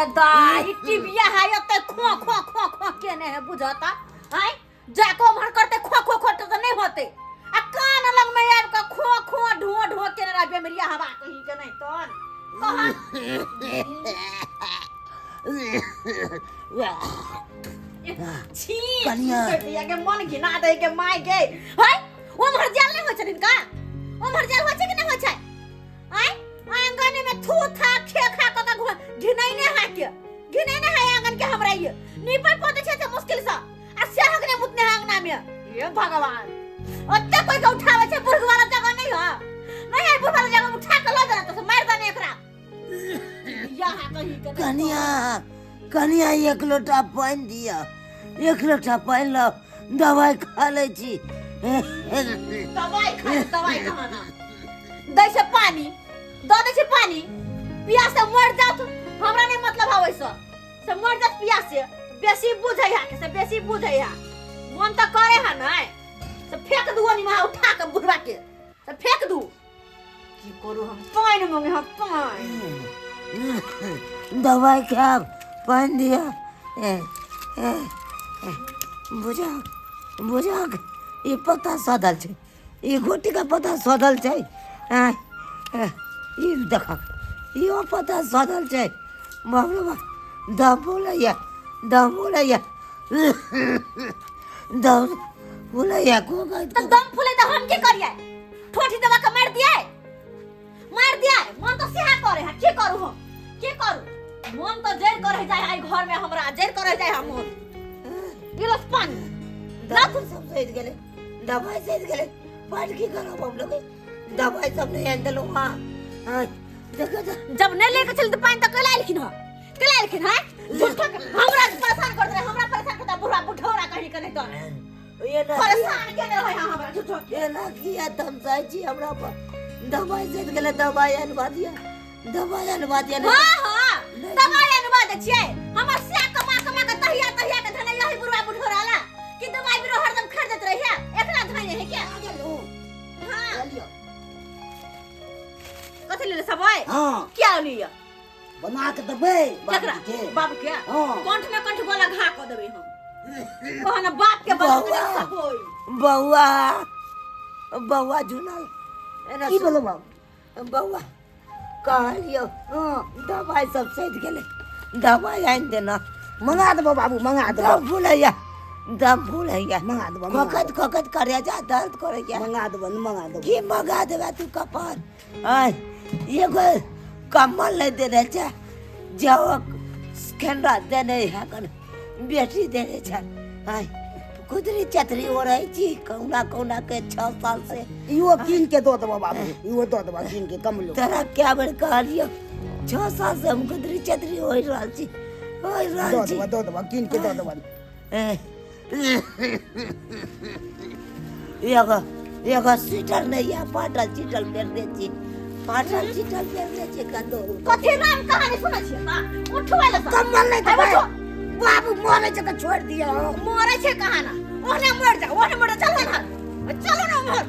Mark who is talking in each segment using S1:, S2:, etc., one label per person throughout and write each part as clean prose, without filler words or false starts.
S1: के दाई टिबिया है त खो खो खो खो केने है बुझाता हैं जाको भर करते खो खो खो तो नहीं होते आ कान लग में आब का खो खो ढो ढो केने रा बेमरिया हवा कहीं के नहीं तोन कहा छी कनिया के मन घिना दे के माय गे हैं ओ मर जाल नहीं हो छन का ओ मर जाल हो छ कि नहीं हो छ हैं आंगन में थू था खे खा का घिनाई ने है आंगन के हमरा ये नीपे पोते छे मुश्किल से आ सेहक ने मुतने आंगना में ये भगवान ओते कोई के उठावे छे बुर्ग वाला जगह नहीं हो नहीं है बुर्ग वाला जगह उठा के ले जाना तो मार देने एकरा यहां कहीं के
S2: कनिया एक लोटा पानी दिया एक लोटा पानी लो दवाई खा ले छी
S1: दवाई कहां ना दै से पानी दो दे छे पानी पियास से मर जा तू हमरा नहीं मतलब आवे से मर जा पियास से बेसी बुझै है से बेसी बुझै है मन त करे है ना से फेंक दू ओनी में उठा के बुढ़वा के से फेंक दू की करू हम पानी मांगे हम पानी
S2: दवाई खा पानी दिया बुझा ये पता सदल छे ये गोटी का पता सदल छे ये देखा ये पता सदल छे बाबा दम बोलैया दम बोलैया को
S1: तो दम फूले तो हम के करिए ठोठी दवा के मार दिए मन तो सेहा करे है की करू हम की करू मन तो जेर करे जाय है घर में हमरा जेर करे जाय हम गिलास पानी
S2: ना तुम सब सहित गेले दवाई सहित गेले पाठ की करो हम लोग दवाई सब नहीं अंदलो हां
S1: जब नहीं लेके चल तो पानी तो कला लिखिन है झूठा हमरा परेशान कर दे हमरा परेशान करता बुढ़ा बुढ़ौरा कहीं के नहीं तो
S2: ये ना
S1: परेशान केने रहे हमरा झूठो
S2: ये ना किया तुम सही छी हमरा पर दवाई सहित गेले दवाई अनवा दिया
S1: हां दवाई अनवा दे छिए हमर से कमा के तहिया के धने यही बुढ़ा बुढ़ौरा ला कि दवाई बिरो हरदम खरीदत रही है एकला धने है क्या
S2: लो
S1: हां कथि ले सबय
S2: हां
S1: क्या लिया
S2: बना के दबे
S1: बाप के कंठ में कंठ गोला घा को देबे हम कहना बाप के बना होई
S2: बउआ झुनल की बोलो बउआ कहलियो दवाई सब सहित गेले दवाई आइन देना
S3: मंगा देबो बाबू मंगा देबो
S2: दम फूलैया
S3: मंगा देबो
S2: खकत करे जा दर्द करे क्या
S3: मंगा देबो
S2: की मंगा देबा तू कपार आय एगो कम्बल ले दे रहे छे जाओ खेंडा देने है कन बेटी देने छे आय कुदरी चतरी हो रही छी कौना के 6 साल से
S3: इहो किन के दो देबो बाबू इहो दो देबो किन के कम लो
S2: तेरा क्या बेर कहलियो 6 साल से हम कुदरी चतरी होई रहल छी
S3: दो देबो किन के दो देबो
S2: एगो स्वेटर नहीं है पाटल चिटल पेर दे छी कदो
S1: कथि नाम कहानी सुनै छी मां उठवाले
S3: कम्बल नहीं देबो बाबू मोरे जगह छोड़ दिया
S1: मोरे छे कहाना ओने मर जा चलो ना मर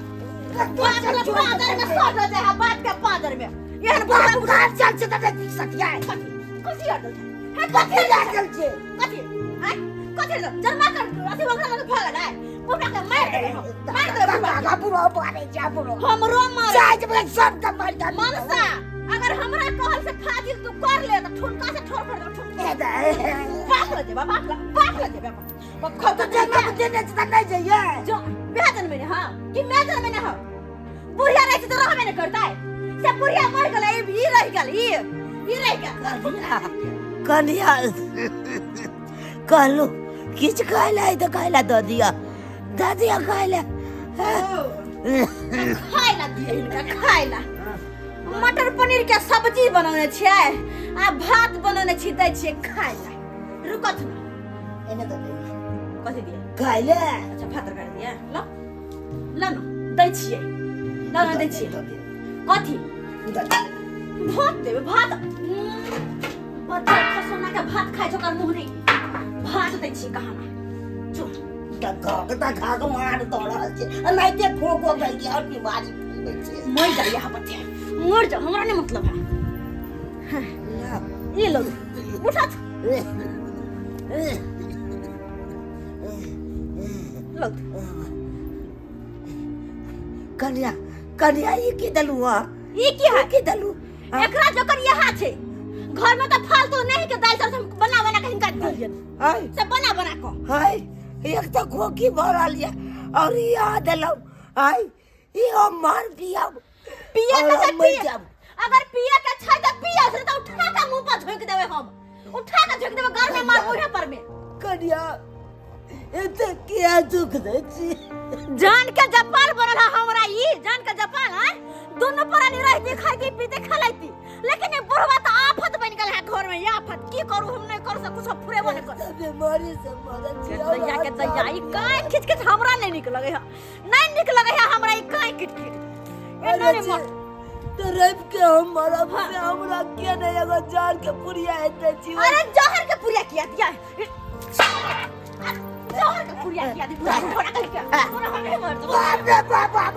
S1: बाप के पादर में सट हो जाए बाप के पादर में एहन
S3: बाबू कहां चल से तक सटिया
S1: कथि अडल है
S3: कथि चल से
S1: कथि जन्मा कर अथि बंगला में भाग ना पूरा के मार दे
S3: बाबा पूरा बारे जा पूरा
S1: हमरो मार
S3: जाय बले सब का मार का
S1: मनसा अगर हमरा कहल से फाजिल तू कर ले त ठुनका से ठोर फोड़ ठुनका बाप ले दे बाप खत
S3: जन्मा देने से नहीं जाइए
S1: जो बेहतन में हां कि मेजर में ना हो बुढ़िया रही तो रह में न करता है से बुढ़िया मर गेल ई रह गेल ई रह गेल
S2: कनिया कहलू किछ खाइला तो खाइला दो दिया दादिया खाइला
S1: खाइला मटर पनीर के सब्जी बनौने छियै आ भात बनौने छी दै छियै खाइला रुकत ना
S3: एने दो दे
S1: कथि दिए
S2: खाइले
S1: अच्छा भात कर दिए लो न दै छियै दै छियै कथि भात देबे भात बच्चा खसोना के भात खाइ छ कर मुंह नहीं भात दै छी कहाना जो
S3: खा के मार दौड़ा छे नहीं ते खो गई के और बीमारी फैले छे
S1: मर जा यहाँ पर मर जा हमरा नहीं मतलब है ये लो उठत लौट
S2: कन्या कन्या ये की दलू
S1: ई की है
S2: की दलू
S1: एकरा जोकर यहाँ छे घर में तो फालतू नहीं के दाल सब बना बना के हिनका दियन
S2: हाय
S1: सब बना बना को
S2: हाय एक तो खोकी भरल है और यहाँ दलू हाय ये मार पिया
S1: पिया
S2: और
S1: के
S2: हम मर
S1: पिया
S2: जाब।
S1: अगर पिया के छै त पिया से तो उठा के मुंह पर झोंक देवे हम उठा के झोंक देवे घर में मार मुंह पर में
S2: कन्या एते क्या दुख दे छी
S1: जान के जपाल बनल है हमरा ई जान के जपाल है दोनों परानी रहती खाती पीते खलाती लेकिन ये बुढ़वा तो आफत बन गेल है घर में ये आफत की करू हम नहीं कर सकू सब फुरे बने कर
S2: बीमारी से मरत छी
S1: दैया के दैया ई काहे खिच खिच हमरा नहीं निक लगे है नहीं निक लगे है हमरा ई काहे खिच खिच ए नहीं मर
S2: तो रब के हम मरब से हमरा के नहीं अगर जान के पुरिया एते छी
S1: अरे जहर के पुरिया किया दिया जहर के पुरिया किया दी पूरा थोड़ा कर के पूरा हमें मार दो
S2: बाप रे बाप बाप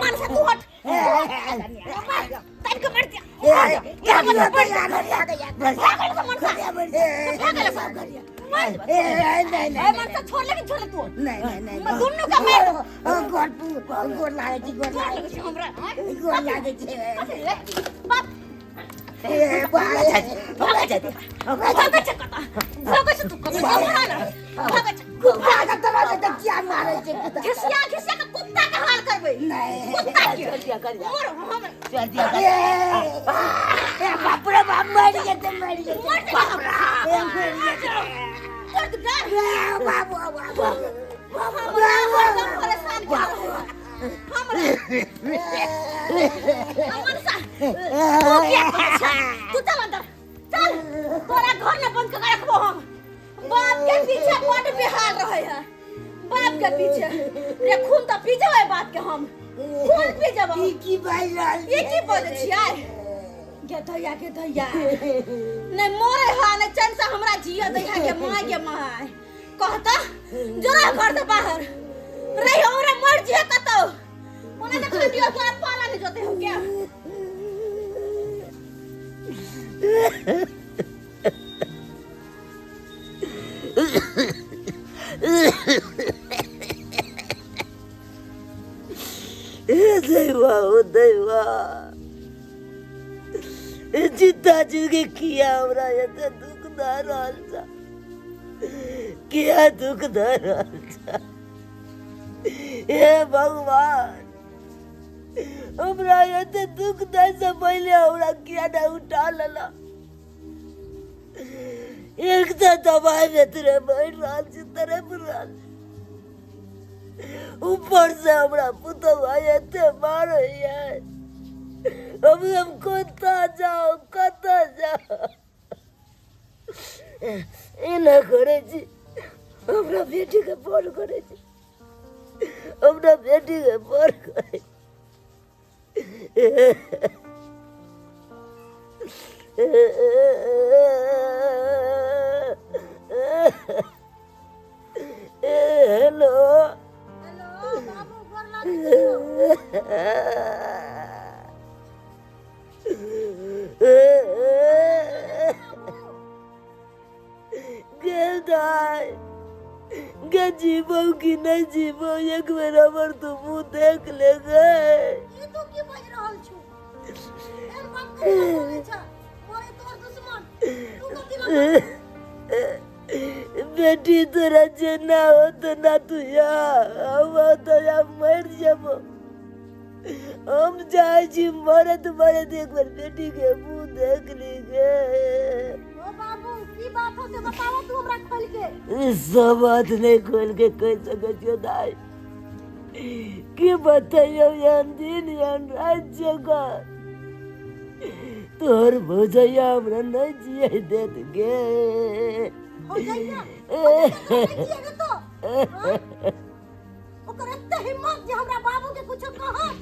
S1: मन से तू हट तन को मार दिया क्या बोल मन से छोड़ लेकिन छोड़ तू
S2: नहीं
S1: मैं दोनों का मैं
S2: गोर लागे छी
S1: हमरा
S2: गोर लागे छी
S1: बाप
S2: ए बाय
S1: भागा जाते भागा चकता भागा से तू कब भागा ना भागा
S2: भागा तो क्या मारे छी
S1: घिसिया घिसिया का कुत्ता का हाल करबे
S2: नहीं
S1: कुत्ता के
S2: चल दिया कर दिया
S1: मोर हम
S2: चल दिया ए बाप रे बाप मर गए तो मर गए बाप रे मर गए
S1: कर दे
S2: बाप बाप
S1: हम परेशान कर अमन सा तू चल अंदर चल तोरा घर में बंद कर रखबो हम बाप के पीछे बड़ बिहार रहे है बाप के पीछे रे खून तो पी जावे बात के हम खून पी जावे
S2: की भाई लाल
S1: ये की बोले छियै के दैया नहीं मोरे हा नहीं चैन से हमरा जिया दैया के माय कहता जरा घर से बाहर रही हमरा मर जिया कतो ओने देख लियो तोरा पाला नहीं जोते हो क्या
S2: दैवा जितना जिंदगी किया हमरा एते दुख ना रहल छ क्या दुख ना रहल छ हे भगवान हमरा एते दुख दे से पहले हमरा किया ना उठा लेला एक तो दवाई में तेरे बैठ रहल छी तेरे बुराल ऊपर से हमरा पुतवा एते मारे है हम कता जाओ एना करे छी हमरा बेटी के फोन करे छी हमरा बेटी के फोन करे हेलो
S1: बाबू गोर लागे
S2: गे जीवो कि नहीं जीवो एक बेर हमर तू मुंह देख ले गए
S1: ये तू की बज रहल छु ए बाप के बोले छ मोरे तोर दुश्मन तू कथि लग
S2: बेटी तोरा जेना हो तो ना तू या हम तो या मर जाबो हम जाए छी मरत एक बार बेटी के मुंह देख ली गे
S1: ओ बाबू की बात हो से बताओ तू हमरा खोल के
S2: सब बात नहीं खोल के कह सके छो दाई की बताइयो यान दिन यान रात जगह तोर भोजैया हमरा नहीं जिए देत गे
S1: हो जाइया किएगा तो ओकर एते हिम्मत जे हमरा बाबू के कुछ कहत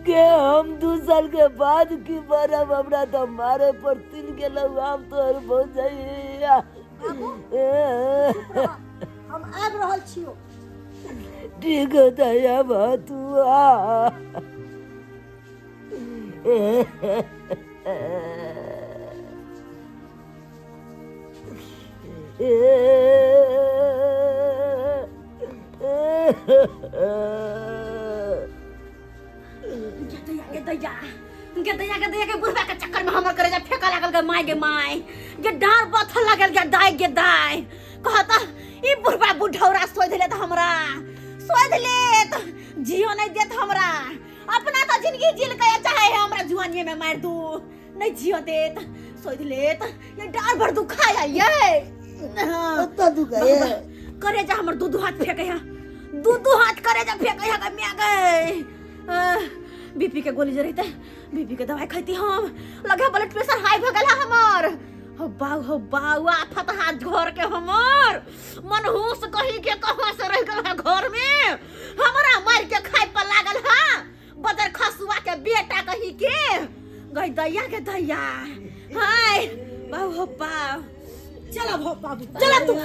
S2: गे हम 2 साल के बाद की मरब हमरा तो मारे पर तिल गेलौ हम तोर भोजैया
S1: हम आब रहल छियो
S2: ठीक है दया बतुआ
S1: गे दैया के बुढ़वा के चक्कर में हमर करे जा फेंका लागल गे माय गे डार बथल लागल गे दाय कहता ई बुढ़वा बुढ़ौरा सोध ले त हमरा सोध ले त जियो नहीं देत हमरा अपना तो जिंदगी जिल के चाहे है हमरा जुआनिए में मार दू नहीं जियो देत सोध ले त ये डार भर दुखाया ये
S2: कत्ता दुखाए
S1: करे जा हमर दू हाथ फेंके है दू हाथ करे जा फेंके है गे मिया गए बीपी के गोली जरते बीपी के दवाई खाती हम लगे ब्लड प्रेशर हाई भ गेला हमर हो बाऊ आफत हाथ घर के हमर मनहूस कही के कहां से रह गल घर में हमरा मार के खाए पर लागल हा बदर खसुआ के बेटा कही के गई दैया के दैया हाय बाऊ हो बाऊ चला भो बाबू चला तू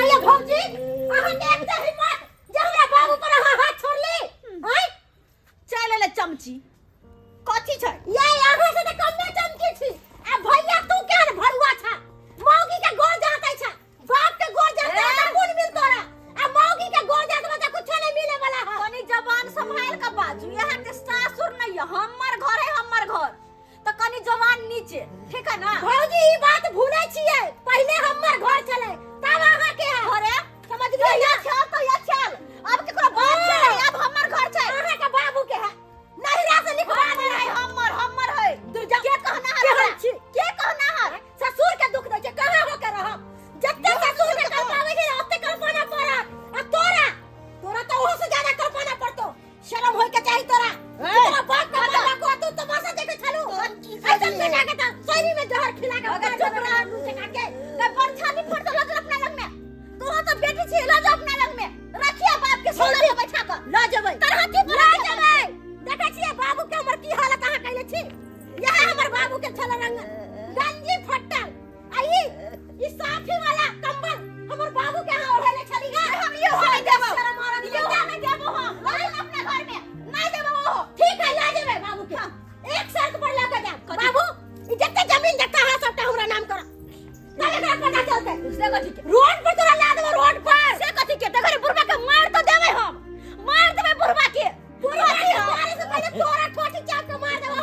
S1: आया भौजी अहां के एक हिम्मत जहरा बाबू पर हाथ छोड़ ली हाय चले ले चमची कथी छै ये आगे से त कमे चमकी छी आ भैया तू केहन भरुआ छा मौगी के गोर जाते छा बाप के गोर जाते त कोन मिल तोरा आ मौगी के गोर जाते त कुछ नहीं मिले वाला है तनी जवान संभाल के बाजू यहां के सासुर नहीं है हमर घर है हमर घर त कनी जवान नीचे ठीक है ना भौजी ई बात भूलै छियै पहले हमर घर चले तब आहा के है अरे समझ गई या चल तो या चल अब केकरो बात नहीं अब हमर घर छै आहा के बाबू के है नहिरा से लिखवा दे है हमर है के कहना है के कहना है ससुर के दुख दे के कहां हो के रह जत्ते ससुर के कमावे के ओते कमाना पड़ा आ तोरा तो ओहो से ज्यादा कमाना पड़तो शर्म होय के चाहिए तोरा तेरा बाप का बाबा को तू तमाशा देखे चलू ऐसा बेटा के तो सोनी में जहर खिला के अगर छोकरा नीचे काट के परछानी पड़ तो लग अपना लग में तू तो बेटी छी ला जा अपना लग में रखिया बाप के सोना में बैठा कर ला जेबै तर हाथी पर ला जेबै देखै छियै बाबू के हमर की हालत अहाँ कैले छी यह हमर बाबू के छल रंग गंजी फटल आई ई साफी वाला कंबल हमर बाबू के हां ओढ़ले छली गा हम यो हो देबो यो नहीं देबो हम अपना घर में नहीं देबो वो ठीक है ला जेबै बाबू के एक शर्त पर लगा जा बाबू ई जत्ते जमीन जत्ता है सबटा हमरा नाम कर काले घर पता चलते से कथि के रोड पर तोरा ला देबो रोड पर से कथि के तगरे बुढ़वा के मार तो देबै हम मार देबै बुढ़वा के बुढ़वा के मारे से पहले तोरा ठोठी चाप के मार देबो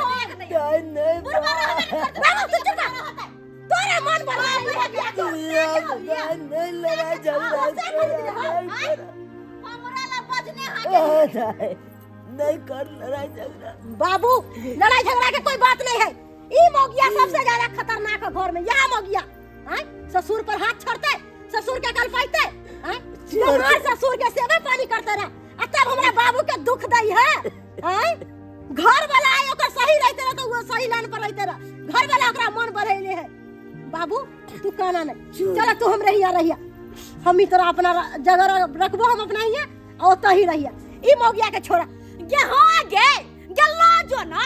S2: नहीं
S1: बुढ़वा बाबू तू चुप तोरा मन बना
S2: नहीं लड़ा झगड़ा
S1: हमरा ला बजने हाथ
S2: नहीं कर लड़ाई झगड़ा
S1: बाबू लड़ाई झगड़ा के कोई बात नहीं है ई मोगिया सबसे ज्यादा खतरनाक है घर में यह मोगिया हैं ससुर पर हाथ छोड़ते ससुर के गल पाइते हैं हमार ससुर के सेवा पानी करते रहे तब हमरा बाबू के दुख दई है हैं घर वाला आए ओकर सही रहते रहे तो वो सही लाइन पर रहते रहे घर वाला ओकरा मन बढ़ैले है बाबू तू कहना नहीं चल तू हम रहिया हम ही तोरा अपना जगह रखबो हम अपना ही और तो ही रहिया ई मोगिया के छोड़ा गे हां गे लाजो ना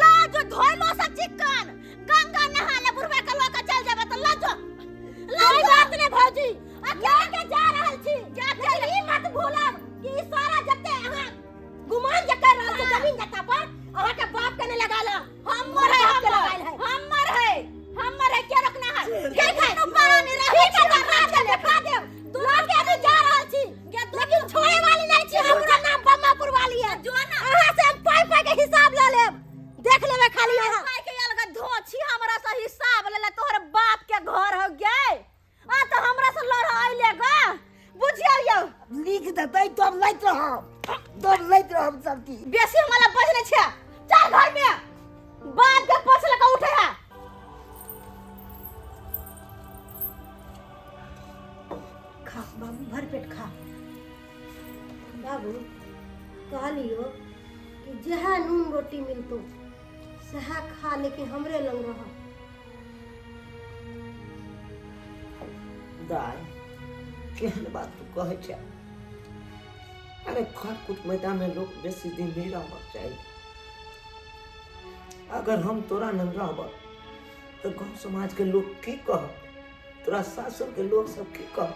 S1: लाजो धोइलो से चिकन गंगा नहा ले बुढ़वा के लोग चल जाबे तो लाजो बात ने भौजी क्या के जा रहल छी क्या ई मत भूलब कि सारा जत्ते अहां गुमान जे कर रहल छै जमीन जत्ता पर अहां के बाप के ने लगा ला हमर है के रखना है ठीक है नु पानी रही के रात देखा दे तू लोग के भी जा रहल छी लेकिन छोड़े वाली नहीं छी हमरा नाम बम्मापुर वाली है जो ना अहां से हम पाई के हिसाब ले लेब देख लेबे खाली अहां पाई के अलग धो छी हमरा से हिसाब ले ले तोहर बाप के घर हो गए आ तो हमरा से लड़ाई लेगा बुझियो
S2: लिख देतै तब लैत रहब सब की
S1: बेसी हमरा बजने छै चल घर में बाप के पछल के उठे है खा बाबू भर पेट खा
S4: बाबू कहलियो कि जहा नून रोटी मिलतो सहा खा लेकिन हमरे लंग रह
S2: दाई केहन बात तू कहै छै अरे घर कुट मैदान में लोग बेसी दिन नहीं रहबाक चाहिए अगर हम तोरा न रहब तो गाँव समाज के लोग की कह तोरा सासुर के लोग सब की कह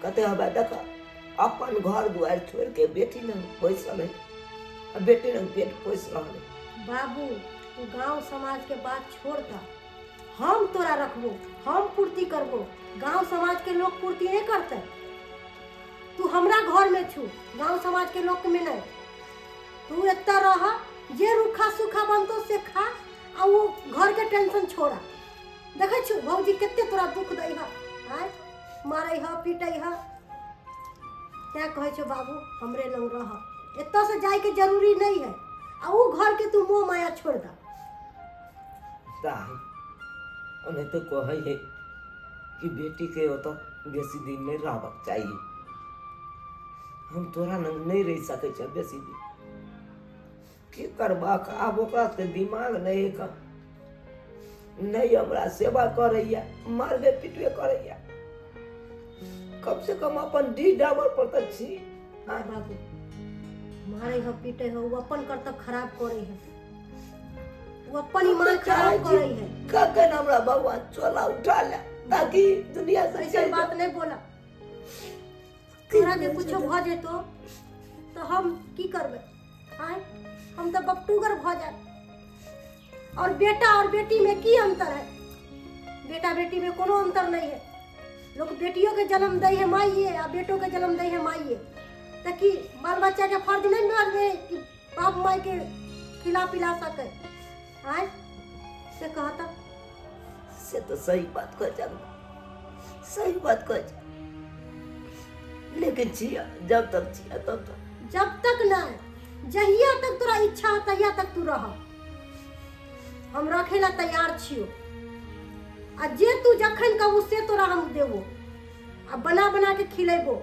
S2: कहते हवा देख अपन घर दुआर छोड़ के बेटी न बैसल है बेटी न पेट पोस रहा
S4: बाबू तू गांव समाज के बात छोड़ दा। हम तोरा रखबो, हम पूर्ति करबो। गांव समाज के लोग पूर्ति नहीं करते। तू हमरा घर में छू, गांव समाज के लोग में नहीं। तू एता रह, जे रूखा सूखा बनतो से खा आ वो घर के टेंशन छोड़ा। देखे छु भौजी कितने तोरा दुख दई है, आय मारे है पीटे है। क्या कहे छो बाबू हमरे लंग रह, एतो से जाए के जरूरी नहीं है। आ वो घर के तू मोह माया छोड़ दा।
S2: ताई उन्हें तो कहे है कि बेटी के हो तो बेसी दिन नहीं रहबक चाहिए। हम तोरा नंग नहीं रह सके छ बेसी दिन। की करबाक आब ओकरा के दिमाग नहीं का नहीं हमरा सेवा करैया, मारबे पिटबे करैया। कम से कम अपन डी डाबर पर तो छी।
S4: हाँ बाबू मारे हो पीटे हो, वो अपन कर्तव्य खराब करे है, वो अपन ईमान खराब करे है।
S2: कखन हमरा भगवान चोला उठा ले ताकि दुनिया से
S4: ऐसे बात नहीं बोला। तोरा के कुछ भ जेतो तो हम की करबे? आय हम तो बकटूगर भ जाए। और बेटा और बेटी में की अंतर है? बेटा बेटी में कोनो अंतर नहीं है। लोग बेटियों के जन्म दे है माइए और बेटों के जन्म दे है माइए। तो कि बाल बच्चा के फर्ज नहीं मारबे कि बाप माई के खिला पिला सके। आय से कहता
S2: से तो सही बात कह जा, सही बात कह जा। लेकिन छिया जब तक छिया तब तक,
S4: जब तक ना जहिया तक तोरा इच्छा है तहिया तक तू रह। हम रखे ला तैयार छियो। आ जे तू जखन कहू से तोरा हम देबो आ बना बना के खिलेबो।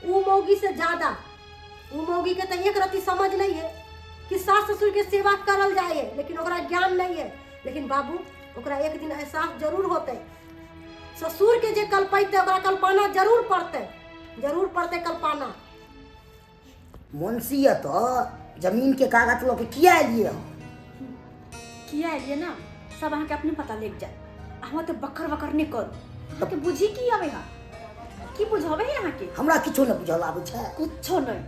S4: ऊ मौगी से ज्यादा, ऊ मौगी के तो एक रति समझ नहीं है कि सास ससुर के सेवा करल जाए है, लेकिन ओकरा ज्ञान नहीं है। लेकिन बाबू ओकरा एक दिन एहसास जरूर होते। ससुर के जे कल पैते ओकरा कल्पना जरूर पड़ते, जरूर पड़ते कल्पना।
S3: मुंशी है तो जमीन के कागज लोग किया लिए हो?
S1: किया लिए ना सब अहाँ के अपने पता लग जाए। अहाँ तो बकर बकर नहीं करू, अहाँ के बुझी की आवे हा, की बुझावे है अहाँ के?
S3: हमरा किछो न बुझल आबै छै।
S1: कुछो नहीं,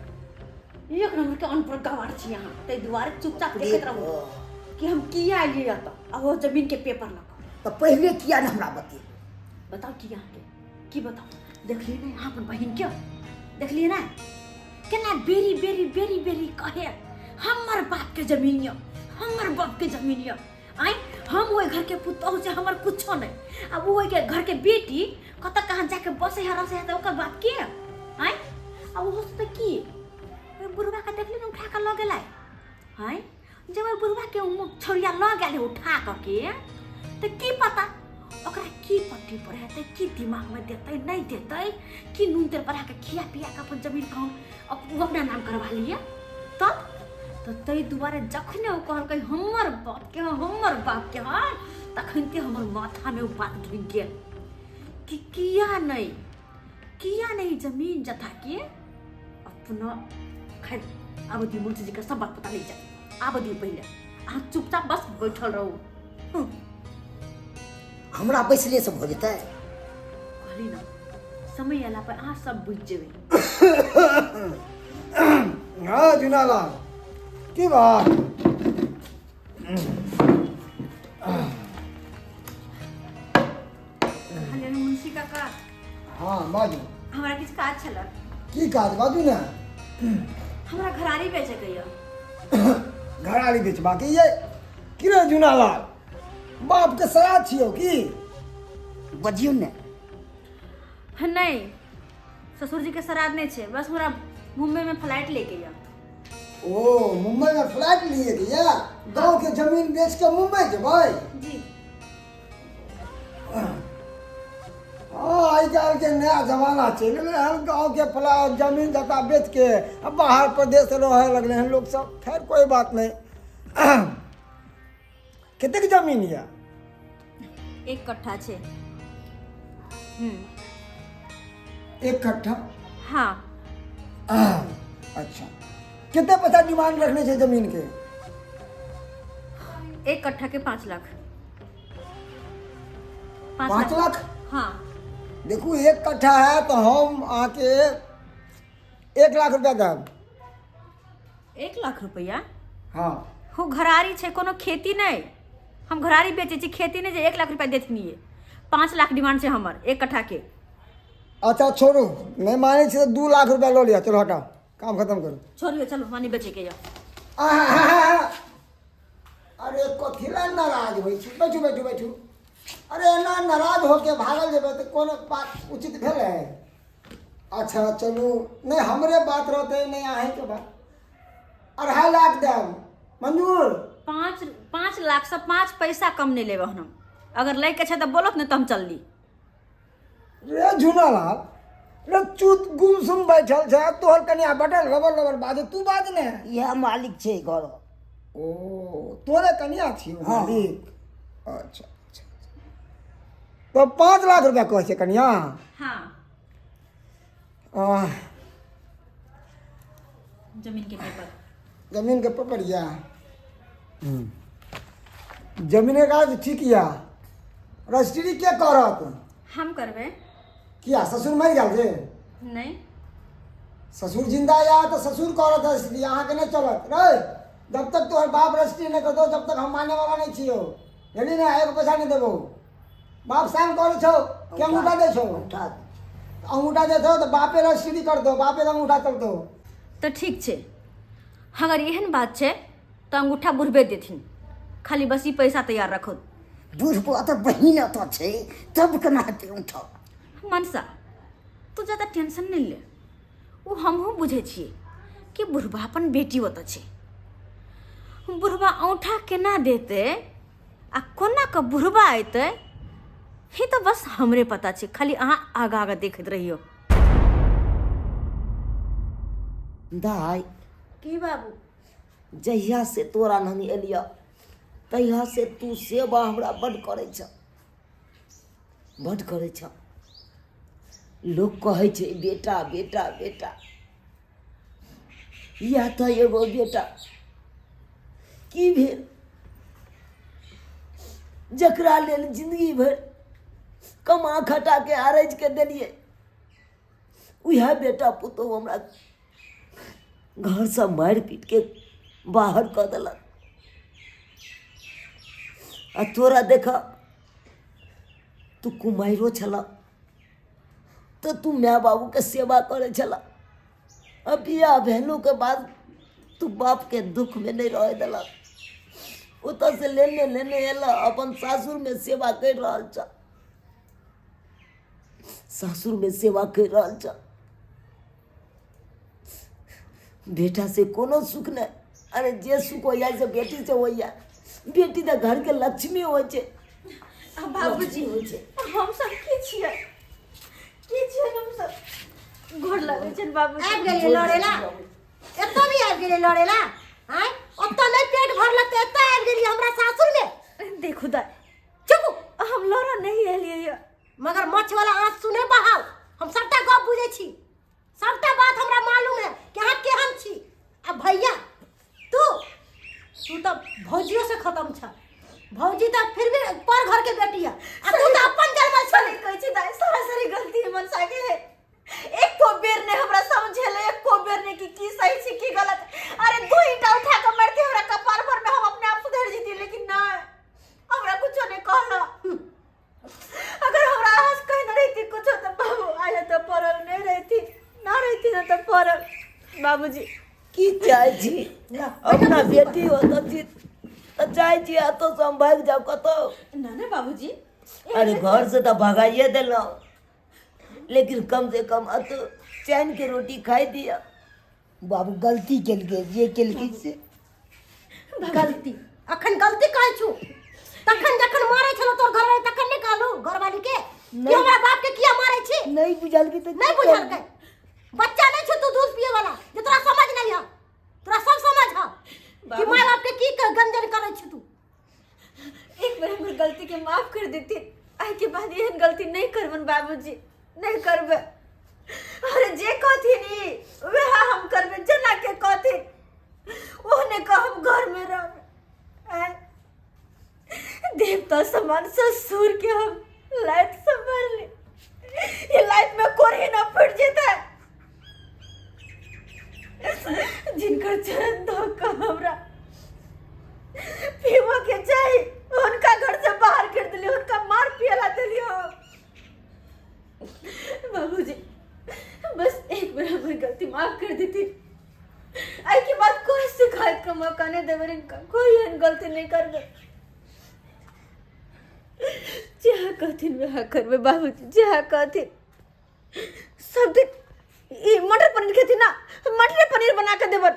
S1: एक नंबर के अनपढ़ गवार छी अहाँ। तै दुआरे चुपचाप देखत रहू कि हम किया लिए त आ वो जमीन के पेपर लग।
S3: तो पहले किया न हमरा बते?
S1: बताओ की अहाँ के की बताओ? देखलिए ना यहाँ पर बहन के, देखलिए ना केना बेरी बेरी बेरी बेरी कहे हमर बाप के जमीन यो, हमर बाप के जमीन यो। आय हम वो घर के पुतौह से हमर कुछो नहीं। अब वो के घर के बेटी कत कहां जाके बसे है रसे है तो ओकर बात के? आय अब वो तो की बुढ़वा का देखली न उठा के ल गेलै। आय जब बुढ़वा के छोरिया ल गेलै उठा के तो की पता ओकरा की पट्टी पर है, की दिमाग में देते नहीं देते, की नून तेल बढ़ा के खिया पिया के अपन जमीन कहूँ अपना नाम करवा लिया। तब तो तै दुआरे जखने वो कहलकै हमर बाप के हाँ तखन ते हमर माथा में वो बात ढुक गेल कि किया नहीं जमीन जथा के अपना खैर। अब दी मुंशी जी का सब बात पता नहीं चल। अब दी पहले अहाँ चुपचाप बस बैठल रहू।
S3: हमरा बैसले से भ जेतै?
S1: कहली ना समय अला पर अहाँ सब बुझ जेबै।
S5: हाँ जुनाला की बात?
S1: कहलिए मुंशी काका
S5: हाँ बाजू।
S1: हमरा किछ काज छल।
S5: की काज बाजू ने?
S1: हमरा घरारी बेचे के ये।
S5: घराड़ी बेचबा के ये? की रे जुनालाल बाप के श्राद्ध छियौ की?
S3: बजियो ने।
S1: नहीं ससुर जी के श्राद्ध नहीं छे, बस हमरा मुंबई में फ्लाइट लेके या।
S5: ओ मुंबई में फ्लैट लिए के या? गांव के जमीन बेच के मुंबई जेबै?
S1: जी
S5: हाँ आई काल के नया जमाना चल गए हैं। गाँव के फ्लैट जमीन जता बेच के अब बाहर प्रदेश रहे लगले हैं लोग सब। खैर कोई बात नहीं। कितने की जमीन है?
S1: 1 कट्ठा छे।
S5: 1 कट्ठा?
S1: हाँ।
S5: अच्छा कितने पैसा डिमांड रखने से जमीन के?
S1: 1 कट्ठा के 5 लाख।
S5: 5 लाख?
S1: हाँ।
S5: देखो 1 कट्ठा है तो हम आके 1 लाख रुपया देब।
S1: 1 लाख रुपया?
S5: हाँ
S1: हो घरारी छे, कोनो खेती नहीं। हम घरारी बेचे छी, खेती नहीं। जे 1 लाख रुपया देथिन, ये 5 लाख डिमांड छे हमर 1 कट्ठा के।
S5: अच्छा छोड़ू, नहीं माने छे तो 2 लाख रुपया लो लिया। चलो हटाओ, काम खत्म करो।
S1: छोड़िए, चलो पानी बेचे के या।
S5: अरे कथी ला नाराज होइ छी? बैठू बैठू बैठू। अरे ना नाराज होके भागल जेबै तो कोनो बात उचित भेलै? अच्छा चलू, नहीं हमरे बात रहते, नहीं अहीं के बात। 2.5 लाख देब, मंजूर?
S1: 5 लाख से 5 पैसा कम नहीं लेबे हम। अगर ले के छे तो बोलत नहीं तो हम चल दी।
S5: रे झुनालाल, रे चुत गुमसुम बैठल छै, तोहर कनिया बटल लबर लबर बाजे, तू बाज ने।
S2: यह मालिक छे घर।
S5: ओ तोरे कनिया छियो मालिक? अच्छा अच्छा। तो 5 लाख रुपया कहै छै कनिया?
S1: हाँ,
S5: आह,
S1: जमीन के पेपर।
S5: जमीन के पेपर या? जमीन के कागज ठीक या? रजिस्ट्री के करत?
S1: हम करबे।
S5: किया ससुर मर गेल रे?
S1: नहीं,
S5: ससुर जिंदा या तो ससुर करत रजिस्ट्री, अहाँ के नहीं चलत रे। जब तक तोहर बाप रजिस्ट्री नहीं कर दो, जब तक हम मानने वाला नहीं छियो। जल्दी ना, 1 पैसा नहीं देबो। बाप साइन करे छो कि अंगूठा दे छो?
S2: उठा
S5: अंगूठा दे छो तो बापे रजिस्ट्री कर दो, बापे अंगूठा चलतो।
S1: तो ठीक छे। अगर एहन बात छे तो अंगूठा बुढ़बे देथिन, खाली बस ई पैसा तैयार रखो।
S3: बुढ़बो तो बहिन तो छे, तब केना हेतै उठा?
S1: मनसा, तू ज़्यादा टेंशन नहीं ले। वो हमहू बुझे छिए कि बुढ़बा अपन बेटी होता छे। बुढ़बा औंठा केना देते आ कोना का बुढ़बा अयते, ही तो बस हमरे पता छे। खाली अहाँ आगा आगा देखत रहियो।
S2: दाई,
S4: की बाबू?
S2: जहिया से तोरा नहीं एलिया तहिया से तू सेवा हमरा बड करे छ, बड करे छ। लोग कहे छे बेटा बेटा बेटा, यह तो एगो बेटा की भेल जकरा लेल जिंदगी भर कमा खटा के आरज के देलिए, वह बेटा पुतहु हमरा घर से मारि पीट के बाहर कऽ देलक। आ तोरा देख, तू कुमारिओ छल तो तू माय बाबू के सेवा करे छल। अब बियाह भेलू के बाद तू बाप के दुख में नहीं रह देलक। ओतऽ से लेने लेने एला, अपन सासुर में सेवा कर रहल छ, सासुर में सेवा कर रहल छ। बेटा से कोनो सुख नहीं। अरे जे सुख होइया से बेटी से होइया। बेटी तो घर के लक्ष्मी हो छे।
S1: बाबूजी, हम सब की छिए? की छिए हम सब? गोर लागै छै बाबूजी।
S4: आबि गेलियै लड़ेला? एतऽ भी आबि गेलियै लड़ेला? आय ओतऽ नहीं पेट भरलक तऽ एतऽ आबि गेलियै हमरा सासुर में?
S1: देखू दाई, चुप, हम लड़ा नहीं एलियै ये।
S4: मगर मछ वाला आँख सुने बहाव। हम सबटा गप बुझे छी, सबटा बात हमरा मालूम है कि अहाँ केहन छी। आ भैया तू तो भौजियो से खत्म छ। भौजी तो फिर भी पर घर के बेटी है, आ तू तो अपन जन्मल छ।
S1: कहै छी दाई, सरासरी गलती हमर सागे है। एक को बेर ने हमरा समझेले, एक को बेर ने की सही छी की गलत। अरे 2 ईंटा उठा के मारते हमरा कपार पर में, हम अपने आप सुधर जीती, लेकिन ना, हमरा कुछो नहीं कहला। अगर हमरा आज कह न रहती कुछ तो बाबू आया तो परल नहीं रहती, ना रहती ना तो परल। बाबूजी
S2: की चाहे छी? अपना बेटी हो तो चाहे छी तो हम भाग जाओ कतो।
S1: ना ना बाबूजी,
S2: अरे घर से तो भगाइए दिलो, लेकिन कम से कम तो चैन के रोटी खाई दिया।
S3: बाबू गलती केलकै, जे केलकै से
S4: गलती अखन गलती कहै छु। तखन जखन मारै छलो तोर घर वाली, तखन नहीं कहलू घरवाली के कि हमरा बाप के किया मारै छी?
S3: नहीं बुझल के तो
S4: नहीं बुझल के? बच्चा नहीं छु तू दूध पिए वाला, जे तोरा समझ नहीं है। तोरा सब समझ है कि माय बाप के की गंजन करे छु तू।
S1: एक बार हमर गलती के माफ कर देती, आई के बाद एहन गलती नहीं करबन बाबूजी, नहीं करबे। अरे जे कहथिनी वह हम करबे, जना के कहथिन ओहने का हम घर में रहबे। देवता समान ससुर के हम लाइफ संभाल ले, ये लाइफ में कोरी ना फट जेता है। जिनकर चरण धोखा हमरा बाबूजी बस एक बार हमारी गलती माफ कर देती। आई की बात कोई शिकायत का मौका नहीं देवर इनका, कोई एहन गलती नहीं कर दे। जहाँ कहथिन वहाँ करबे बाबूजी, जहाँ कहथिन। सब दिन ये मटर पनीर खेती ना, मटर पनीर बना के देवन,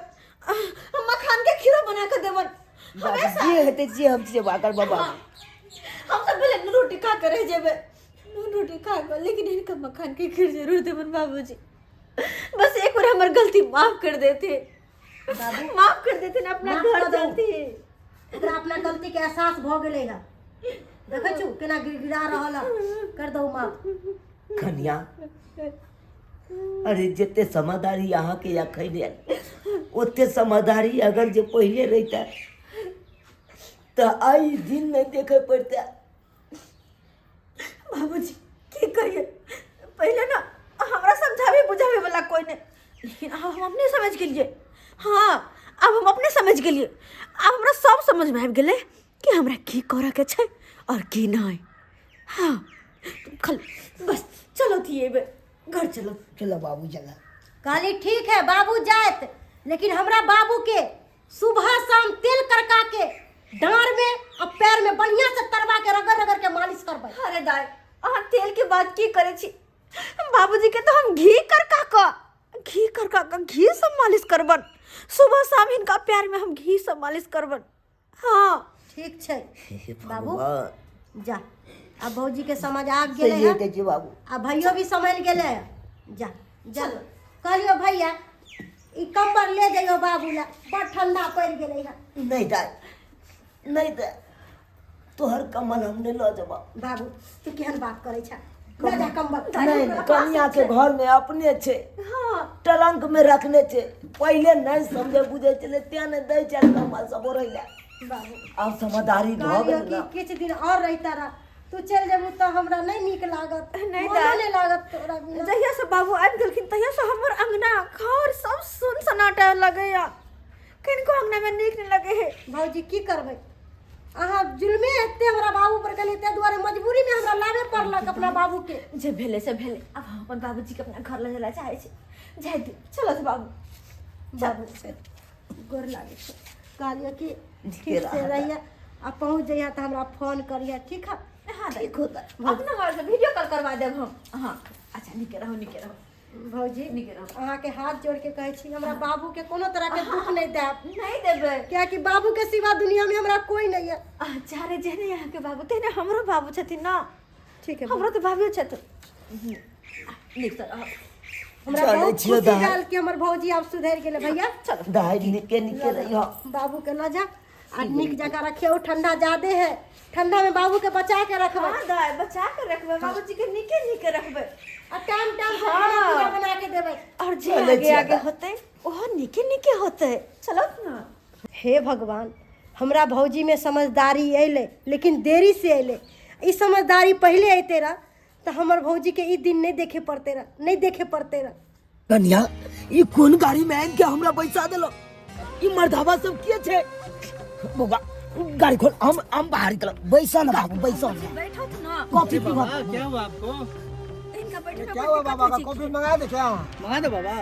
S1: मखान के खीरा बना के देवन हमेशा।
S2: ये हेते जे हम से वाकर बाबा
S1: हम सब पहले रोटी खा कर रह जेबे, रोटी खा कर, लेकिन इनका मखान के खीर जरूर देवन बाबूजी। बस एक बार हमारी गलती माफ कर देते, माफ कर देते ना, अपना घर चलती।
S4: एकरा अपना गलती के एहसास भ गेलै है। देखै छु केना गिड़गिड़ा रहल है। कर दो माफ।
S2: कन्या अरे जितने समझदारी यहाँ के या खैले उतने समझदारी अगर जो पहले रहता तो आई दिन नहीं देखे पड़ता।
S1: बाबूजी की कहिए, पहले ना हमरा समझावे बुझावे वाला कोई नहीं, लेकिन अब हम अपने समझ के लिए। हाँ अब हम अपने समझ के लिए, अब हमरा सब समझ में आबि गेलै कि हमरा की करे के छै और की नहीं। हाँ खल बस चलो थी घर चलो।
S2: चलो बाबू चला।
S4: काली ठीक है बाबू जात, लेकिन हमरा बाबू के सुबह शाम तेल करका के डांर में और पैर में बढ़िया से तरवा के रगड़ रगड़ के मालिश करबै।
S1: अरे दाई अहाँ तेल के बात की करे छी, बाबूजी के तो हम घी करका घी सब मालिश करबन, सुबह शाम इनका पैर में हम घी सब मालिश करबन। हाँ
S4: ठीक छै बाबू
S2: बाबू
S4: जा। अब भौजी के समझ आ गेले
S2: सही
S4: है,
S2: है जी बाबू।
S4: अब भैयो भी समझ गेले है। जा चलो कहलियो भैया ई कंबल ले जाइयो बाबू ला, बड़ ठंडा पड़ गेले है।
S2: नहीं दाई नहीं दे तोहर कमल हमने लो जबा।
S4: बाबू तू केहन बात करे छ, ले जा कंबल।
S2: नहीं कन्या के घर में अपने छे,
S1: हाँ
S2: ट्रंक में रखने छे, पहले नहीं समझे बुझे चले त्याने दे चल कमल सब रहिला।
S4: बाबू
S2: अब समझदारी भ
S4: कहलियो
S2: गेल
S4: कि
S2: ना।
S4: किछ दिन और रहता रहा, तू चल जेबू तो हमरा नहीं नीक लागत,
S1: नहीं
S4: मोनो
S1: दाई।
S4: नहीं लागत तोरा बिना।
S1: जहिया से बाबू आबि गेलखिन तहिया से हमर अंगना घर सब सुन सन्नाटा लगैया, किनको अंगना में नीक नहीं लगे है।
S4: भौजी की करबै, अहाँ जुल्मे एते हमरा बाबू पर गेलै, ते दुआरे मजबूरी में हमरा लावे पड़लक अपना बाबू के।
S1: जे भेले से भेले, अब हम अपन बाबूजी के अपना घर ले जाला चाहे छी। जाय दी चलो से बाबू।
S4: बाबू से गोर लागे छै, कहलियो कि
S2: ठीक
S4: ठीक से
S2: रहा।
S4: रहिया, आ पहुंच जइया तो हमरा फोन करिया, ठीक है।
S1: हाँ
S2: ठीक होता।
S1: अपना घर से वीडियो कॉल करवा देब हम। हाँ अच्छा निके रहो
S4: भौजी
S1: निके रहो।
S4: अहाँ के हाथ जोड़ के कहै छी, हमरा बाबू के कोनो तरह के दुख नहीं देब,
S1: नहीं देबे।
S4: क्या कि बाबू के सिवा दुनिया में हमरा कोई नहीं है।
S1: अच्छा रे जेने यहाँ के बाबू तेने हमरो बाबू छथिन ना।
S4: ठीक है
S1: हमरो तो बाबू छथिन। निक रहो।
S4: हमरा
S2: चलै
S4: बहुत
S2: छियो
S4: खुशी
S2: दाई।
S4: भेल कि हमर भौजी आब सुधर गेलै। भैया
S1: चलो
S2: दाई निके निके रहियो।
S4: बाबू के ल जा आ नीक जगह रखियो, ठंडा ज्यादा है, ठंडा में बाबू के बचा के रखबै।
S1: हाँ दाई बचा के रखबे, बाबूजी के निके रखबे।
S4: आ टाइम टाइम से
S1: हाँ।
S4: खाना पीना बना के देबै।
S1: और जे
S2: चले
S1: आगे
S2: छियै
S1: आगे
S2: दाई।
S1: होते ओहो निके होते। चलो ना।
S4: हे भगवान, हमरा भौजी में समझदारी अइले, लेकिन देरी से अइले। ई समझदारी पहले अइते रह तो हमर भौजी के ई दिन नहीं देखे पड़ते रह।
S2: कन्या ई कोन गाड़ी में आइन के हमरा पैसा देलो? ई मर्दावा सब के छे? बुगा गाड़ी खोल, हम बाहर निकल। बैसा ना बाबू बैसा ना।
S1: बैठो तो ना।
S2: कॉफी पीवा।
S6: क्या हुआ आपको?
S1: इनका बैठो
S5: क्या हुआ बाबा का कॉफी मंगा दे क्या?
S6: मंगा दो बाबा।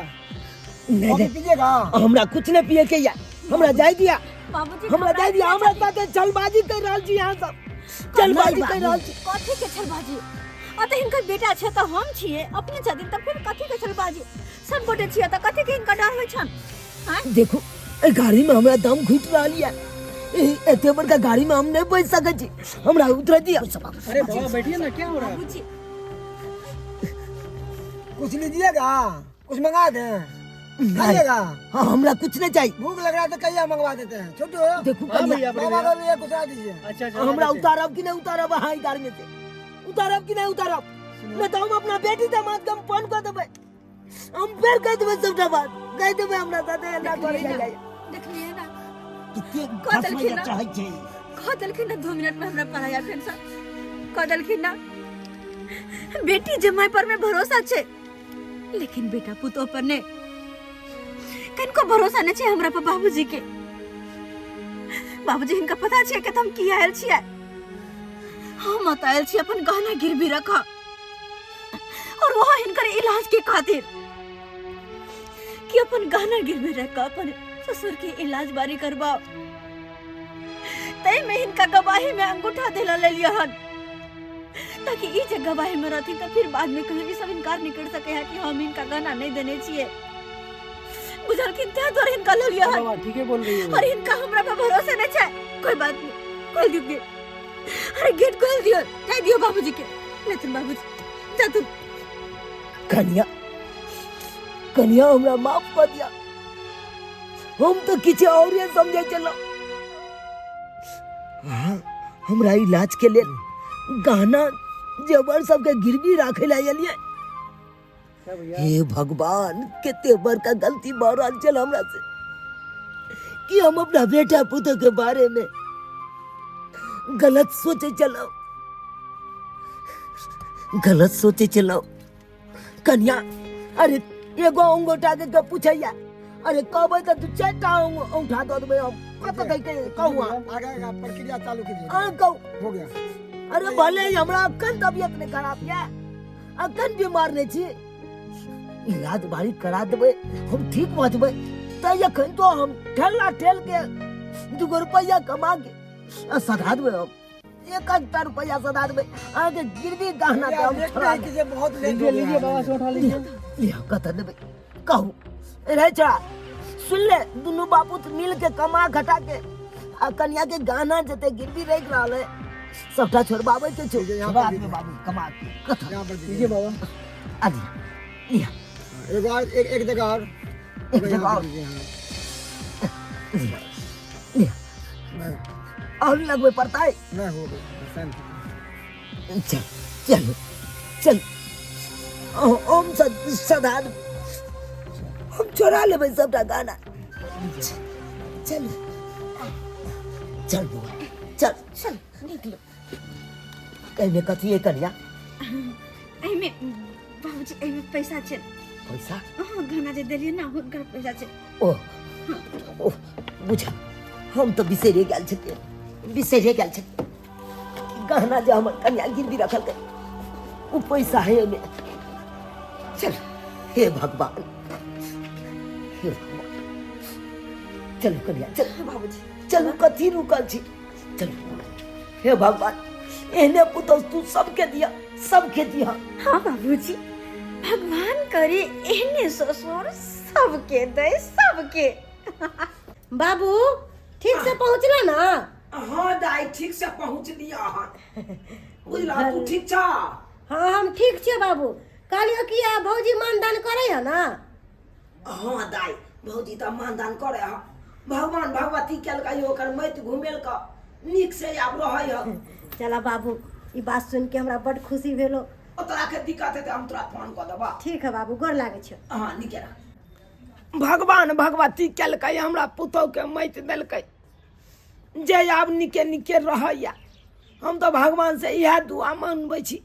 S2: नहीं
S5: कॉफी
S2: दे
S5: पीजिएगा?
S2: हमरा कुछ नहीं पिए के या। हमरा जाय दिया,
S1: बाबूजी
S2: हमरा जाय दिया। हमरा साथे जलबाजी कर रहल छी यहाँ सब। जलबाजी कर रहल छी।
S1: कथी के छलबाजी? अतः इनका बेटा छै त हम छिए, अपने छथिन त फिर कथी के छलबाजी? सब गोटे छिए त कथी के इनका डर होय छन? हां
S2: देखो ए गाड़ी में हमरा दम घुट रहल या। एते बड़का गाड़ी में हम नहीं बैठ सकै छी। हमरा उतर दिया।
S6: अरे बाबा बैठिए ना, क्या हो रहा है?
S1: बाबूजी
S5: कुछ लीजिएगा? कुछ मंगा दे? खाइएगा?
S2: हाँ हमरा कुछ नहीं चाहिए।
S5: भूख लग रहा है तो कहिया मंगवा देते हैं। छोटू
S2: देखो
S6: हाँ
S2: कन्या,
S6: भैया
S5: बाबा का लिए कुछ आ दीजिए।
S6: अच्छा अच्छा
S2: हमरा
S6: अच्छा।
S2: उतारब कि नहीं उतारब? हाँ गाड़ी में से उतारब कि नहीं उतारब? नहीं तो हम अपना बेटी दामाद के हम फोन कर देबै। हम फिर कह देबै सबटा बात, कह देबै हमरा साथे ना करे जाय।
S1: देखलिए ना
S2: कितने
S1: कह
S2: फसवे
S1: देलखिन ना।
S2: चाहै छै।
S1: कह देलखिन ना 2 मिनट में हमरा पढ़ाया टेंशन। कह देलखिन ना बेटी जमाई पर में भरोसा छै, लेकिन बेटा पुतो पर ने कनको भरोसा नहीं छै हमरा पर। बाबूजी के बाबूजी इनका पता छै कि हम की आयल छियै। हम आयल छी अपन गहना गिरवी रखा, और वहाँ हिनकर इलाज के खातिर कि अपन गहना गिरवे रख के अपन ससुर के इलाज बारी करवाओ। तय में इनका गवाही में अंगूठा दिला ले लिया हन, ताकि ई जे गवाही में रहती तो फिर बाद में कहीं सब इनकार नहीं कर सके है कि हम इनका गहना नहीं देने चाहिए। बुझल कि त्या द्वारा इनका ले लिया हन।
S6: बाबा ठीक है बोल रही हो।
S1: और इनका हमरा पे भरोसा नहीं है। कोई बात नहीं, खोल दियो गेट। अरे गेट खोल दियो, कह दियो बाबूजी के। लेकिन बाबूजी जा तू।
S2: कन्या कन्या हमरा माफ कर दिया, हम तो किसी और ये समझे चलो। हाँ, हमरा इलाज के लिए गहना जेवर सबके गिरवी रखे ला लिए।
S6: क्या भैया?
S2: हे भगवान, कितने बार का गलती बहरहाल चल हमरा से कि हम अपना बेटा पुत्र के बारे में गलत सोचे चलो। कन्या अरे एगो अंगूठा दे के पूछैया, अरे कहबै त तू चारटा अंगूठा दे देबै। हम कत कह के कहूँ
S5: आगे का प्रक्रिया चालू कीजिए।
S2: कहू
S5: हो गया।
S2: अरे भले ही हमरा अखन तबियत नहीं खराब है, अखन बीमार नहीं छी, इलाज बारी करा देबै, हम ठीक हो जेबै। त अखन तो हम ठेला ठेल के 2 रुपया कमा के सधा देबै। हम 1 रुपया सधा देबै। आगे गिरवी गहना के हम छोड़ा
S5: कीजिए, बहुत लेट
S6: लीजिए
S5: हो
S6: लीजिए
S5: गया
S6: बाबा से उठा लीजिए।
S2: लिया कत देबै कहू। रे छोड़ा सुन ले, दोनों बापू मिल के कमा घटा के आ कन्या के गहना जते गिरवी रख रहल है सबटा छोड़बाबै के छै।
S5: यहाँ
S2: बाद
S5: पर
S2: में बाबू कमा के कथा
S5: यहाँ पर
S6: लीजिए बाबा।
S2: आदि लिया
S5: एक और एक जगह और
S2: एक जगह और
S5: कीजिए, हाँ।
S2: लिया
S5: नहीं,
S2: और लगवे पड़ता है।
S5: नहीं हो गया, शांति।
S2: चल चल चल हम सदा हम चोरा लेबै सबटा गाना। चल चल बुआ, चल
S1: चल निकलो।
S2: एहिमे कथी है कन्या?
S1: एहिमे बाबूजी एहिमे पैसा छै।
S2: पैसा?
S1: गहना जे देलियै ना हुनकर पैसा छै।
S2: ओह बुझा, हम तो बिसरे गेल छथिन, गहना जो हमर कन्या गिरवी रखल के वो पैसा है एहिमे। चल हे भगवान, चलो कन्या चल।
S1: बाबूजी
S2: चलो कथी रुकल छी, चलो हे भगवान, एहने पुतौ तू सबके दिया।
S1: हाँ बाबूजी, भगवान करे एहने ससुर सबके दे सबके।
S4: बाबू ठीक से पहुँचला ना?
S2: हाँ दाई ठीक से पहुँच लिया हन। बुझला तू ठीक छा?
S4: हाँ हम ठीक छे बाबू। कहलियो कि आ भौजी मानदान करे है ना?
S2: हाँ दाई, भौजी तो मानदान करे है। भगवान भगवती केलकै ओकर मत घुमेल का नीक से आब रहै है।
S4: चला बाबू, ई बात सुन के हमरा बड़ खुशी भेलो।
S2: ओ तोरा के दिक्कत है तो हम तोरा फोन कर देबा।
S4: ठीक है बाबू, गोर लागे छो।
S2: हाँ नीके रह। भगवान भगवती केलकै हमरा पुतौ के मत देलकै जे आब नीके रहैया। हम तो भगवान से यह दुआ मांगबै छी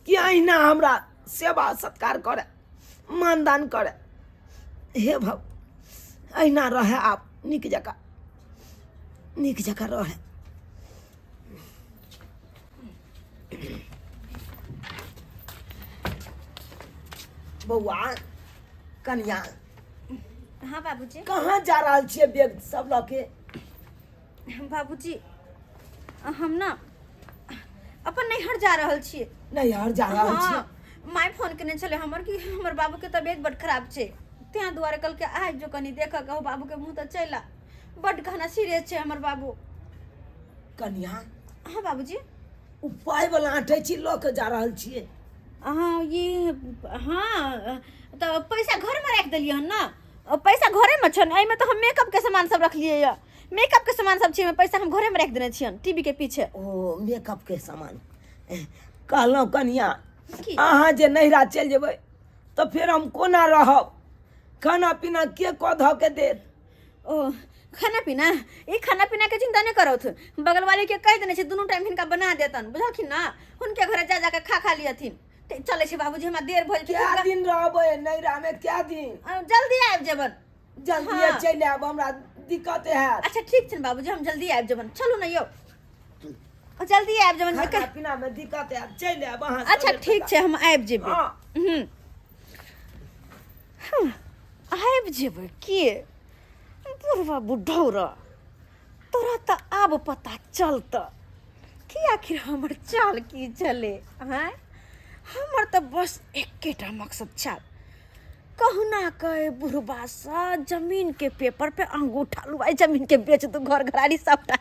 S2: कि अहिना हमरा सेवा सत्कार करे, मानदान करे। हे भग अहिना रहे, आप नीक जका रहे। बउआ कन्या
S1: हाँ बाबूजी।
S2: कहाँ जा रहल छियै बैग सब लऽ के?
S1: बाबूजी हम ना अपन नैहर जा रहल छियै।
S2: नैहर जा रहल छियै?
S1: हाँ, माय फोन केने छले हमर कि हमर बाबू के तबियत बड खराब छै, तें दुआरे कल के आज जो कनी देख कहू बाबू के मुंह तो चला। बड खाना सीरियस छै हमर बाबू।
S2: कन्या
S1: हाँ बाबूजी।
S2: उपाय वाला आटे छी लऽ के जा रहल छियै?
S1: हाँ ये हाँ तो पैसा घर में रख दिलिए हन ना, पैसा घरे में छन। एमे तो हम मेकअप के सामान सब रखलिए या, मेकअप के सामान सब छै, पैसा हम घरे में रख देने छियन टीवी के पीछे।
S2: ओ मेकअप के सामान। कहलहुँ कन्या
S1: की?
S2: अहाँ जे नैहरा चलि जेबै तो फिर हम कोना रहब? खाना पीना के कऽ धऽ के देत?
S1: ओ खाना पीना, ये खाना पीना के चिंता नहीं करो थे, बगल वाले के कह देने दोनों टाइम हिनका बना देतन, बुझलखिन ना। उनके घरे जा जाके खा लियथिन। चले छे बाबूजी, हमरा देर भइल।
S2: क्या दिन रहबै नैहरा में? क्या दिन?
S1: जल्दी आबि जेबन।
S2: जल्दी
S1: हाँ।
S2: चलि आयब, हमरा दिक्कत है।
S1: अच्छा ठीक छै बाबूजी, हम जल्दी आबि जेबन। चलू ना यौ। जल्दी आबि जेबै
S2: खाना पीना में दिक्कत है, चल आब अहाँ।
S1: अच्छा ठीक छै, हम आबि जेबै।
S2: हाँ।
S1: आबि जेबै के बुढ़वा बुढ़ौरा, तोरा तऽ आब पता चलत कि आखिर हमर चाल की चले। हैं हमर तऽ बस एकेटा मकसद छल, कहुना कहे बुढ़बा सा जमीन के पेपर पे अंगूठा लुआई, जमीन के बेच दू, घर घराड़ी सबटा।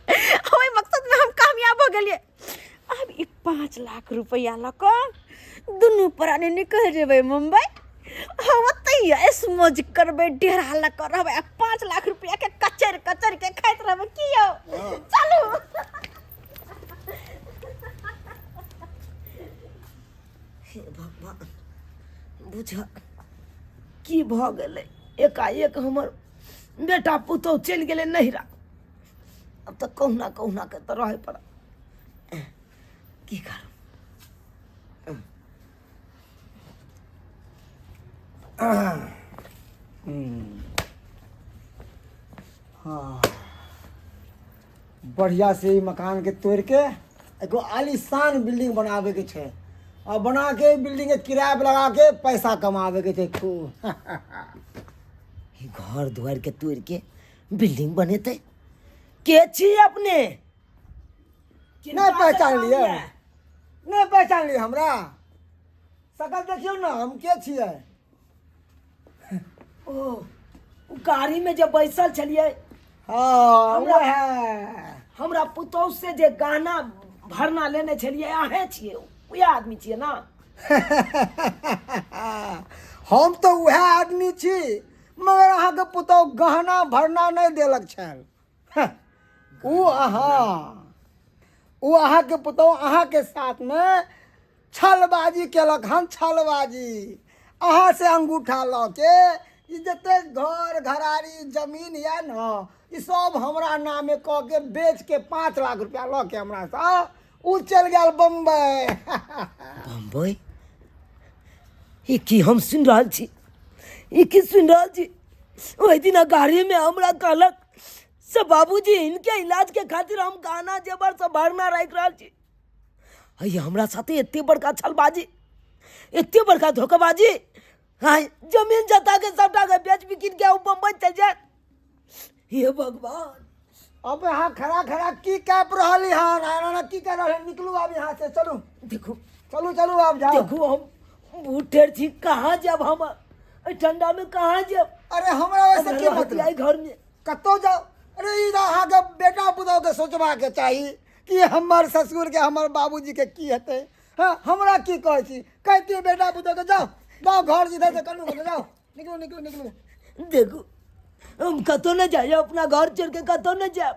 S1: ओहि मकसद में हम कामयाब हो गेलिए। अब ई 5 लाख रुपया लऽ कऽ दुनू प्राणी निकल जेबै मुंबई। हम ओतहि ऐश मौज करबै, डेरा लऽ कऽ रहबै, 5 लाख रुपया के कचर कचर के खाइत रहबै। की यौ चलू।
S2: हे भगवान, बुझ की भऽ गेलै, एकाएक हमर बेटा पुतौह चलि गेलै नहिरा। अब तऽ कहुना कहुना के तऽ रहै पड़त, की करू।
S5: हाँ, बढ़िया से ई मकान के तोड़ के एगो आलीशान बिल्डिंग बनावे के छै, और बना के बिल्डिंग के किराया पे लगा के पैसा कमावे के छै खूब।
S2: ई घर दुआर के तोड़ के बिल्डिंग बनेते। के छी अपने?
S5: नहीं पहचान लिए? नहीं पहचान लिए हमरा? सकल देखियो ना, हम के छियै?
S2: ओ गाड़ी में जब बैसल छलिए,
S5: हाँ वो है।
S2: हमरा पुतौह से जे गहना भरना लेने छलिए, अहें छिए, वही आदमी छिए ना?
S5: हम तो वह आदमी छी, मगर अहाँ के पुतौह गहना भरना नहीं देलक छल। उ अहाँ के पुतौह अहाँ के साथ में छलबाजी केलक हन, छलबाजी। अहाँ से अंगूठा लऽ के ई जते घर घराड़ी जमीन या न, ई सब हमरा नामे कह के बेच के 5 लाख रुपया लऽ के हमरा से उ चल गया बम्बई।
S2: बम्बई? ई की हम सुन रहल छी? ई की सुन रहल छी? ओहि दिन गाड़ी में हमरा कहलक से बाबूजी इनके इलाज के खातिर हम गहना जेवर से भरना राख रहल छी। अय हमरा साथे एते बड़का छलबाजी, एते बड़का धोखेबाजी। हाँ, जमीन जता के सबटा के बेच बिकिन के उ बम्बई चल जाए। हे भगवान,
S5: अब यहाँ खड़ा खड़ा की कैप रहली हन, ना की कर रहे? निकलू अब यहाँ से, चलू
S2: देखो
S5: चलू चलू आप जाओ।
S2: देखो, हम बूढ़े छी, कहाँ जब हम ठंडा में कहाँ जब?
S5: अरे हमरा वैसे की मतलब?
S2: घर में
S5: कतो जाओ? अरे ई अहाँ के बेटा पुतौह के सोचबा के चाही कि हमर ससुर के हमर बाबूजी के की हेतै। हाँ, हमरा की कहै छी? कहती बेटा पुतौह के जाओ जाओ घर जिधर से करू जाओ, निकलो निकलो निकलो।
S2: देखो, हम कतो न जाए, अपना घर छोड़ के कतो न जाए।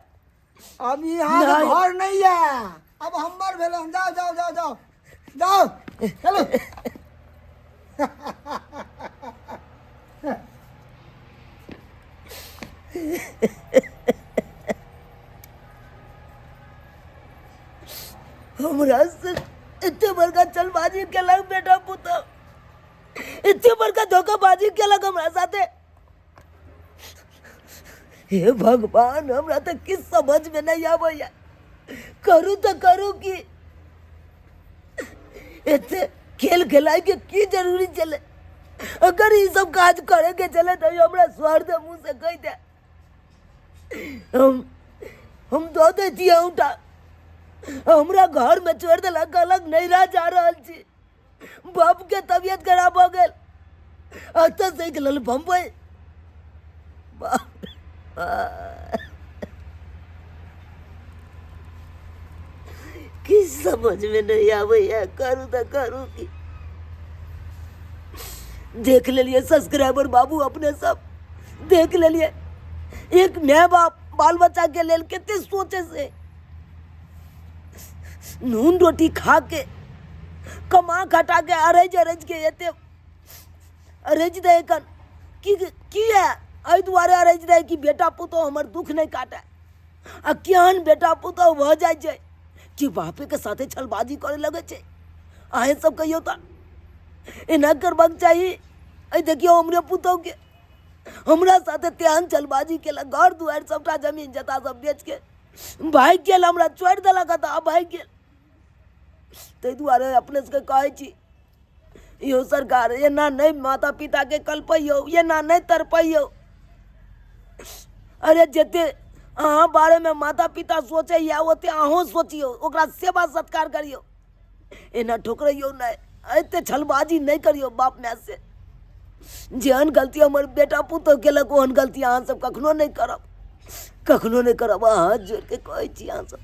S5: अब यहाँ के घर नहीं है, अब हमर भेले। जाओ जाओ जाओ जाओ जाओ, चलो।
S2: हमरा से इतने बड़का चलबाजी केलक बेटा पुतौह, इतने बड़का धोखाबाजी केलक हमरा साथे। हे भगवान, हमरा तो किस समझ में नहीं आबैया, करू तो करू की? इतने खेल खिलाई के की जरूरी चले? अगर ये सब काज करे के चले तो हमरा स्वार्थ मुंह से कह दे। हम दो देती उठा, हमरा घर में छोड़ देलक, अलग नहीं रह जा रहल छी। बाप के तबीयत खराब हो गेल, अतः से गेल बम्बई। की समझ में नहीं आवे, करू तो करू की? देख लिए सब्सक्राइबर बाबू अपने सब देख लिए। एक माँ बाप बाल बच्चा के लेल कितने सोचे से नून रोटी खा के कमा खटा के अरेज के एते अरेज दे कन की है? एहि दुआरे अरेज दे कि बेटा पुतौह हमर दुख नहीं काटे। आ केहन बेटा पुतौह भ जाय छै कि बापे के साथे छलबाजी करे लगे छै। अहें सब कहियो त एना करबाक चाही। ए देखियो हमरे पुतौह के हमरा साथे तेहन छलबाजी केलक, घर दुआर सबटा जमीन जता सब बेच के भागि गेल, हमरा छोड़ि देलक तऽ आब भागि गेल। ताहि दुआरे अपने सबके कहै छी यौ सरकार, एना नहीं माता पिता के कल्पैयौ, एना नहीं तरपैयौ। अरे जते अहाँ बारे में माता पिता सोचैया ओते अहूँ सोचियौ, ओकरा सेवा सत्कार करियौ, एना ठोकरैयौ नहीं, एते छलबाजी नहीं करियौ बाप माय से। जेहन गलती हमर बेटा पुतहु केलक ओहन गलती अहाँ सब कखनो नहीं करब, कखनो नहीं करब। हाथ जोड़ के कहै छी अहाँ सब।